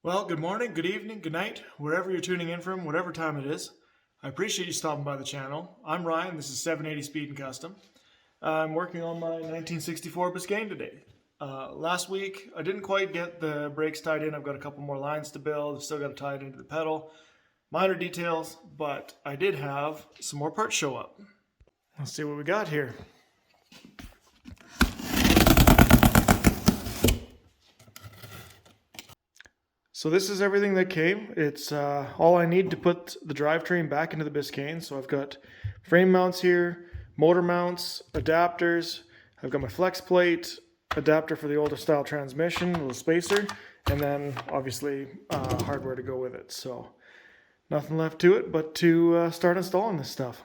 Well, good morning, good evening, good night, wherever you're tuning in from, whatever time it is. I appreciate you stopping by the channel. I'm Ryan, this is 780 Speed and Custom. I'm working on my 1964 Biscayne today. Last week, I didn't quite get the brakes tied in. I've got a couple more lines to build. I've still got to tie it into the pedal. Minor details, but I did have some more parts show up. Let's see what we got here. So this is everything that came. It's all I need to put the drivetrain back into the Biscayne. So I've got frame mounts here, motor mounts, adapters. I've got my flex plate, adapter for the older style transmission, a little spacer, and then obviously hardware to go with it. So nothing left to it but to start installing this stuff.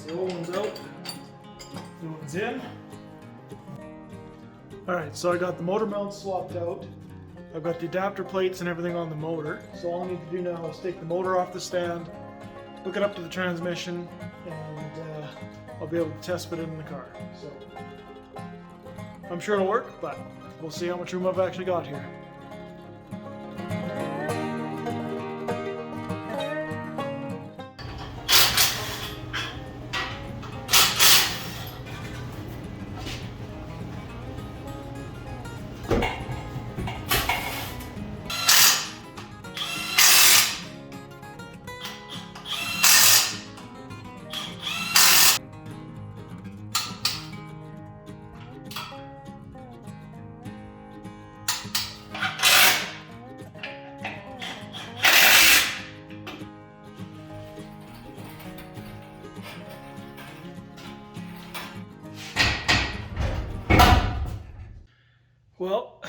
The old one's out, new one's in. Alright, so I got the motor mounts swapped out. I've got the adapter plates and everything on the motor. So all I need to do now is take the motor off the stand, hook it up to the transmission, and I'll be able to test fit it in the car. So I'm sure it'll work, but we'll see how much room I've actually got here. Well,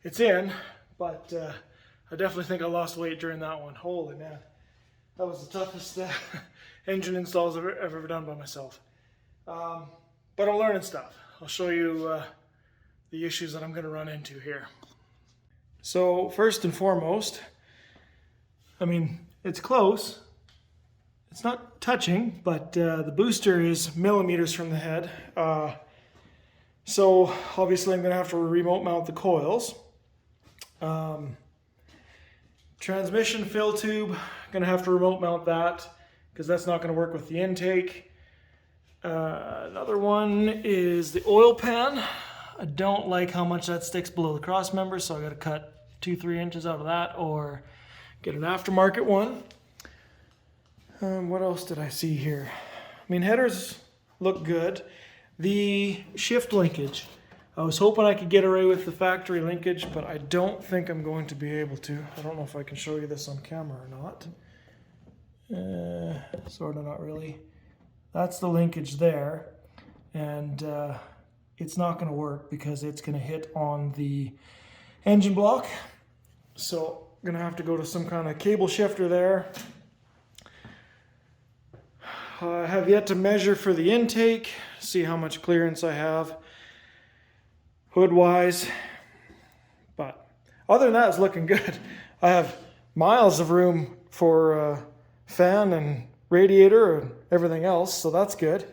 it's in, but I definitely think I lost weight during that one. Holy man, that was the toughest engine installs I've ever done by myself. But I'm learning stuff. I'll show you the issues that I'm going to run into here. So first and foremost, I mean, it's close. It's not touching, but the booster is millimeters from the head. So obviously I'm going to have to remote mount the coils. Transmission fill tube, going to have to remote mount that because that's not going to work with the intake. Another one is the oil pan. I don't like how much that sticks below the cross member, so I got to cut 2-3 inches out of that or get an aftermarket one. What else did I see here? I mean, headers look good. The shift linkage, I was hoping I could get away with the factory linkage, but I don't think I'm going to be able to. I don't know if I can show you this on camera or not. Sort of, not really. That's the linkage there, and it's not going to work because it's going to hit on the engine block. So I'm going to have to go to some kind of cable shifter there. I have yet to measure for the intake, see how much clearance I have hood-wise, but other than that, it's looking good. I have miles of room for fan and radiator and everything else, so that's good.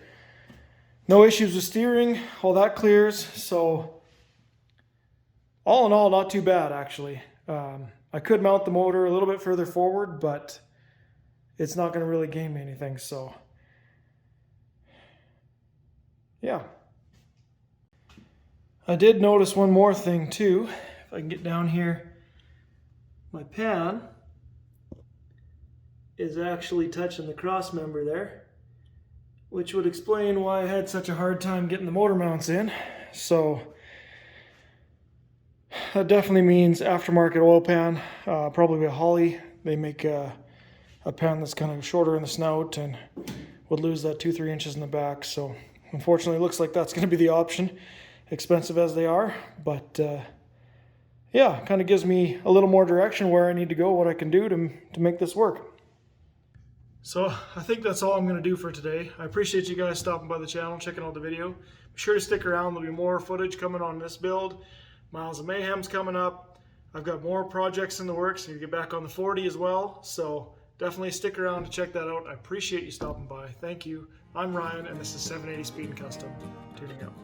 No issues with steering, all that clears, so all in all, not too bad actually. I could mount the motor a little bit further forward, but it's not going to really gain me anything, so yeah. I did notice one more thing too. If I can get down here, my pan is actually touching the cross member there, which would explain why I had such a hard time getting the motor mounts in. So that definitely means aftermarket oil pan, probably a Holly. They make a pan that's kind of shorter in the snout and would lose that 2-3 inches in the back. So unfortunately, it looks like that's going to be the option, expensive as they are. But yeah, kind of gives me a little more direction where I need to go, what I can do to make this work. So I think that's all I'm going to do for today. I appreciate you guys stopping by the channel, checking out the video. Be sure to stick around. There'll be more footage coming on this build. Miles of Mayhem's coming up. I've got more projects in the works. I need to get back on the 40 as well. So definitely stick around to check that out. I appreciate you stopping by. Thank you. I'm Ryan, and this is 780 Speed and Custom. Tuning out.